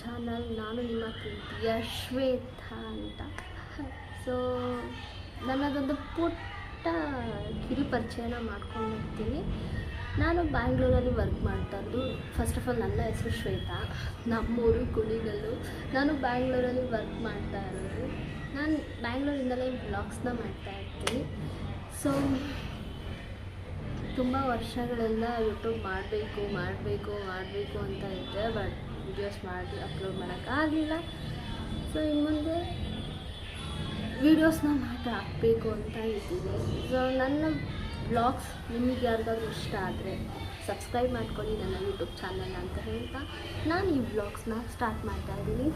Channel. ನಾನು ನಿಮ್ಮ ಪ್ರೀತಿಯ ಶ್ವೇತಾ ಅಂತ. ಸೊ ನನ್ನದೊಂದು ಪುಟ್ಟ ಕಿರು ಪರಿಚಯನ ಮಾಡ್ಕೊಂಡಿರ್ತೀನಿ. ನಾನು ಬ್ಯಾಂಗ್ಳೂರಲ್ಲಿ ವರ್ಕ್ ಮಾಡ್ತಾ ಇದ್ದು. ಫಸ್ಟ್ ಆಫ್ ಆಲ್ ನನ್ನ ಹೆಸರು ಶ್ವೇತಾ, ನಮ್ಮೂರು ಕುಣಿಗಲ್ಲು. ನಾನು ಬ್ಯಾಂಗ್ಳೂರಲ್ಲಿ ವರ್ಕ್ ಮಾಡ್ತಾ ಇರೋದು. ನಾನು ಬ್ಯಾಂಗ್ಳೂರಿಂದಲೇ ವ್ಲಾಗ್ಸ್ನ ಮಾಡ್ತಾಯಿರ್ತೀನಿ. ಸೊ ತುಂಬ ವರ್ಷಗಳಿಂದ ಯೂಟ್ಯೂಬ್ ಮಾಡಬೇಕು ಅಂತ ಇದ್ದೆ, ಬಟ್ ವೀಡಿಯೋಸ್ ಮಾಡಿ ಅಪ್ಲೋಡ್ ಮಾಡೋಕ್ಕಾಗಲಿಲ್ಲ. ಸೊ ಇನ್ನು ಮುಂದೆ ವೀಡಿಯೋಸ್ನ ಮಾಡಿ ಹಾಕಬೇಕು ಅಂತ ಇದ್ದೀನಿ. ಸೊ ನನ್ನ ವ್ಲಾಗ್ಸ್ ನಿಮಗೆ ಯಾರಿಗಾದ್ರೂ ಇಷ್ಟ ಆದರೆ ಸಬ್ಸ್ಕ್ರೈಬ್ ಮಾಡ್ಕೊಳ್ಳಿ ನನ್ನ ಯೂಟ್ಯೂಬ್ ಚಾನಲ್ ಅಂತ ಹೇಳ್ತಾ ನಾನು ಈ ವ್ಲಾಗ್ಸ್ನ ಸ್ಟಾರ್ಟ್ ಮಾಡ್ತಾಯಿದ್ದೀನಿ.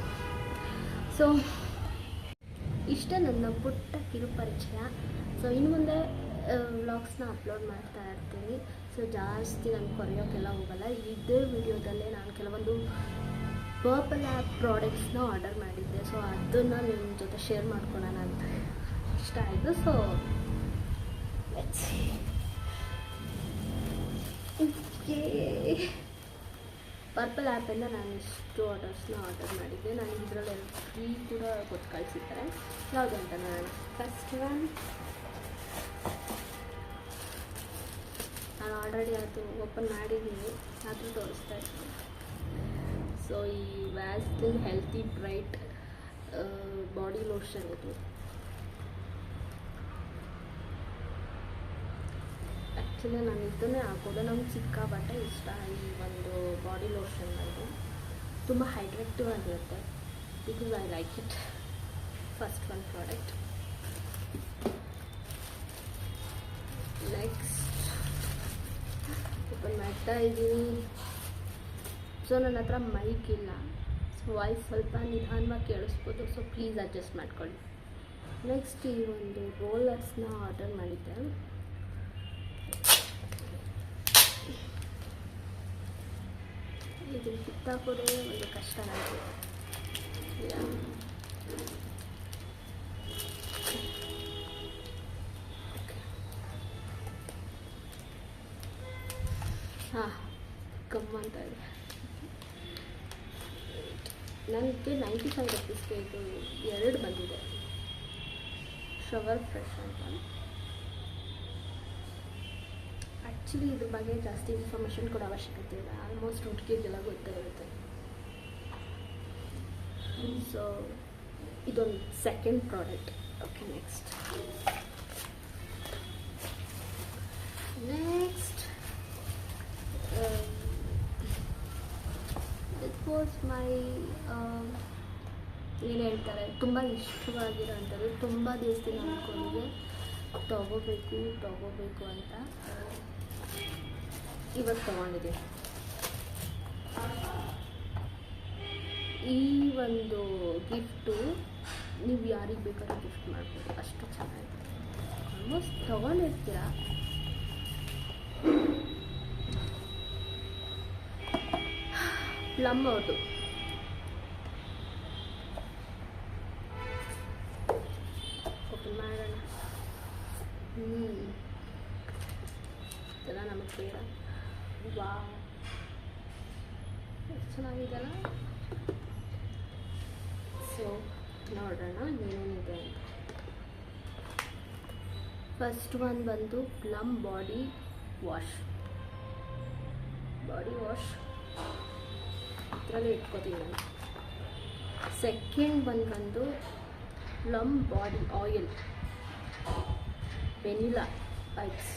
ಸೊ ಇಷ್ಟ ನನ್ನ ಪುಟ್ಟ ಕಿರು ಪರಿಚಯ. ಸೊ ಇನ್ನು ಮುಂದೆ ವ್ಲಾಗ್ಸ್ನ ಅಪ್ಲೋಡ್ ಮಾಡ್ತಾ ಇರ್ತೀನಿ. ಸೊ ಜಾಸ್ತಿ ನಾನು ಕೊರೆಯೋಕ್ಕೆಲ್ಲ ಹೋಗಲ್ಲ. ಇದೇ ವಿಡಿಯೋದಲ್ಲೇ ನಾನು ಕೆಲವೊಂದು ಪರ್ಪಲ್ ಆ್ಯಪ್ ಪ್ರಾಡಕ್ಟ್ಸ್ನ ಆರ್ಡರ್ ಮಾಡಿದ್ದೆ. ಸೊ ಅದನ್ನು ನಿಮ್ಮ ಜೊತೆ ಶೇರ್ ಮಾಡ್ಕೊಳ್ಳೋಣ ಅಂತ ಇಷ್ಟ ಆಯಿತು. ಸೊ ಪರ್ಪಲ್ ಆ್ಯಪಿಂದ ನಾನು ಇಷ್ಟು ಆರ್ಡರ್ಸ್ನ ಆರ್ಡರ್ ಮಾಡಿದ್ದೆ. ನಾನು ಇದರಲ್ಲಿ ಫ್ರೀ ಕೂಡ ಕೊಟ್ಟು ಕಳಿಸಿದ್ದಾರೆ. ಯಾವುದು ಅಂತ ನಾನು ಫಸ್ಟ್ ನಾನು ಆಲ್ರೆಡಿ ಅದು ಓಪನ್ ಮಾಡಿದ್ದೀನಿ, ಆದರೂ ತೋರಿಸ್ತಾ ಇದ್ದೀನಿ. ಸೊ ಈ Vaseline healthy bright body lotion ಇದು. ಆ್ಯಕ್ಚುಲಿ ನಾನು ಇದನ್ನೇ ಹಾಕೋದು, ನಮ್ಗೆ ಸಿಕ್ಕಾಪಟ್ಟೆ ಇಷ್ಟ ಈ ಒಂದು ಬಾಡಿ ಲೋಷನ್. ಇದು ತುಂಬ ಹೈಡ್ರೇಟಿವ್ ಆಗಿರುತ್ತೆ, because I like it. First one product. Next open ಮಾಡ್ತಾ ಇದ್ದೀನಿ. ಸೊ ನನ್ನ ಹತ್ರ ಮೈಕ್ ಇಲ್ಲ, ಸೊ ವಾಯ್ಸ್ ಸ್ವಲ್ಪ ನಿಧಾನವಾಗಿ ಕೇಳಿಸ್ಬೋದು. ಸೊ ಪ್ಲೀಸ್ ಅಡ್ಜಸ್ಟ್ ಮಾಡ್ಕೊಳ್ಳಿ. ನೆಕ್ಸ್ಟ್ ಈ ಒಂದು ರೋಲರ್ಸ್ನ ಆರ್ಡರ್ ಮಾಡಿದ್ದೆ. ಇದು ಕಿತ್ತಾಕೋದೇ ಒಂದು ಕಷ್ಟ ನನಗೆ. ಹಾಂ, ಗಮ್ಮಂತ ಇದೆ. ನನಗೆ 95 ರೂಪೀಸ್ಗೆ ಇದು 2 ಬಂದಿದೆ. ಶವರ್ ಫ್ರೆಶ್ ಅಂತ. ಆ್ಯಕ್ಚುಲಿ ಇದ್ರ ಬಗ್ಗೆ ಜಾಸ್ತಿ ಇನ್ಫಾರ್ಮೇಷನ್ ಕೊಡೋ ಅವಶ್ಯಕತೆ ಇಲ್ಲ, ಆಲ್ಮೋಸ್ಟ್ ಹುಡುಗಿಗೆಲ್ಲ ಗೊತ್ತೇ ಇರುತ್ತೆ. ಸೊ ಇದೊಂದು second product. Okay, next it was my ಏನು ಹೇಳ್ತಾರೆ, ತುಂಬ ಇಷ್ಟವಾಗಿರೋ ಅಂಥದ್ದು. ತುಂಬ ದಿವಸದಿಂದ ಅಂದ್ಕೊಂಡಿದ್ದೆ ತಗೋಬೇಕು ಅಂತ. ಇವತ್ತು ತೊಗೊಂಡಿದ್ದೀನಿ. ಈ ಒಂದು ಗಿಫ್ಟು ನೀವು ಯಾರಿಗೆ ಬೇಕಾದ್ರೂ ಗಿಫ್ಟ್ ಮಾಡ್ಬೋದು, ಅಷ್ಟು ಚೆನ್ನಾಗಿದೆ. ಆಲ್ಮೋಸ್ಟ್ ತೊಗೊಂಡಿರ್ತೀರ. ಪ್ಲಮ್ ಅವ್ರದ್ದು ಓಪನ್ ಮಾಡೋಣ. ಇದೆಲ್ಲ ನಮಗೆ ಬೇಡ. ವಾ, ಎಷ್ಟು ಚೆನ್ನಾಗಿದೆಲ್ಲ. ಸೊ ನೋಡೋಣ ಏನೇನಿದೆ ಅಂತ. ಫಸ್ಟ್ ಒನ್ ಬಂದು ಪ್ಲಮ್ ಬಾಡಿ ವಾಶ್. ಇದರಲ್ಲೇ ಇಟ್ಕೋತೀನಿ ನಾನು. ಸೆಕೆಂಡ್ ಒನ್ ಬಂದು plum body oil vanilla wipes.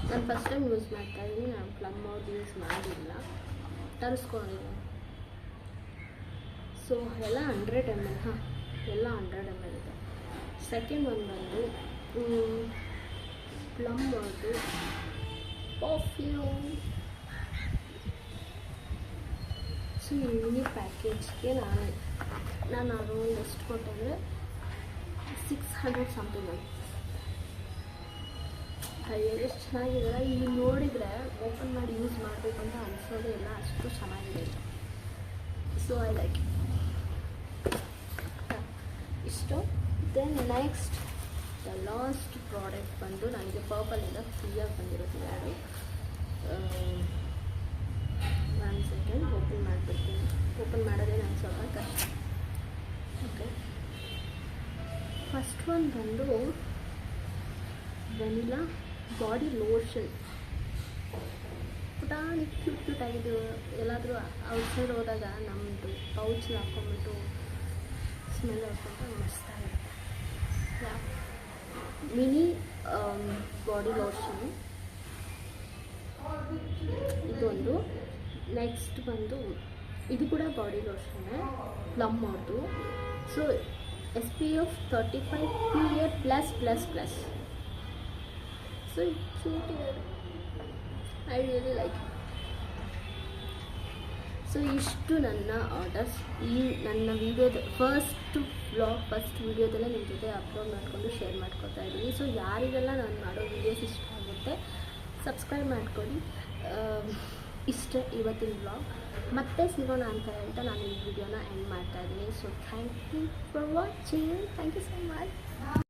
ನಾನು ಫಸ್ಟ್ ಟೈಮ್ ಯೂಸ್ ಮಾಡ್ತಾಯಿದ್ದೀನಿ. ನಾನು ಪ್ಲಮ್ ಅವ್ರದ್ದು ಯೂಸ್ ಮಾಡಿಲ್ಲ, ತರಿಸ್ಕೊಂಡಿದ್ದೀನಿ. ಸೊ ಎಲ್ಲ 100 ml. ಹಾಂ, ಎಲ್ಲ 100 ml ಇದೆ. ಸೆಕೆಂಡ್ ಒನ್ ಬಂದು ಪ್ಲಮ್ ಅವ್ರದ್ದು ಪರ್ಫ್ಯೂಮ್. ಸೊ ಈ ಮಿನಿ ಪ್ಯಾಕೇಜ್ಗೆ ನಾನು ಅರೌಂಡ್ ಎಷ್ಟು ಕೊಟ್ಟಂದರೆ 600 ಸಮಥಿಂಗ್ ಅಂತ. ಎಷ್ಟು ಚೆನ್ನಾಗಿದೆ. ಇಲ್ಲಿ ನೋಡಿದರೆ ಓಪನ್ ಮಾಡಿ ಯೂಸ್ ಮಾಡಬೇಕು ಅಂತ ಅನಿಸೋದೇ ಇಲ್ಲ, ಅಷ್ಟು ಚೆನ್ನಾಗಿದೆ. ಸೊ ಐ ಲೈಕ್ ಇಷ್ಟು. Then next the last product ಬಂದು ನನಗೆ ಪರ್ಪಲಿಂದ ಫ್ರೀಯಾಗಿ ಬಂದಿರೋದು 2 ಓಪನ್ ಮಾಡೋದೇ ನಂಗೆ ಸ್ವಲ್ಪ ಕಷ್ಟ. ಓಕೆ, ಫಸ್ಟ್ ಒನ್ ಬಂದು ವೆನಿಲಾ ಬಾಡಿ ಲೋಷನ್. ಪುಟಾಣಿ ಕ್ಯೂಟ್ ಆಗಿದ್ದು. ಎಲ್ಲಾದರೂ ಔಟ್ಸೈಡ್ ಹೋದಾಗ ನಮ್ಮದು ಪೌಚ್ ಹಾಕ್ಕೊಂಬಿಟ್ಟು ಸ್ಮೆಲ್ ಹಾಕ್ಕೊಂಡು ಮಸ್ತಾಗಿರುತ್ತೆ. ಮಿನಿ ಬಾಡಿ ಲೋಷನ್ ಇದೊಂದು. ನೆಕ್ಸ್ಟ್ ಬಂದು ಇದು ಕೂಡ ಬಾಡಿ ಲೋಷನ್ನೇ, ಪ್ಲಮ್ ಅವ್ರದ್ದು. So SPF 35 PA+++. So cute ಇದೆ, ಐ ರಿಯಲಿ ಲೈಕ್. ಸೊ ಇಷ್ಟು ನನ್ನ ಆರ್ಡರ್ಸ್. ಈ ನನ್ನ ವೀಡಿಯೋದ ಫಸ್ಟ್ ವೀಡಿಯೋದಲ್ಲೇ ನಿಮ್ಮ ಜೊತೆ ಅಪ್ಲೋಡ್ ಮಾಡಿಕೊಂಡು ಶೇರ್ ಮಾಡ್ಕೊತಾ ಇದ್ದೀನಿ. ಸೊ ಯಾರಿಗೆಲ್ಲ ನಾನು ಮಾಡೋ ವೀಡಿಯೋಸ್ ಇಷ್ಟ ಆಗುತ್ತೆ ಸಬ್ಸ್ಕ್ರೈಬ್ ಮಾಡ್ಕೊಳ್ಳಿ. ಇಷ್ಟೇ ಇವತ್ತಿನ ವ್ಲಾಗ್. ಮತ್ತೆ ಸಿಗೋಣ ಅಂತ ಹೇಳ್ತಾ ನಾನು ಈ ವಿಡಿಯೋನ ಎಂಡ್ ಮಾಡ್ತಾ ಇದ್ದೀನಿ. So thank you for watching. Thank you so much.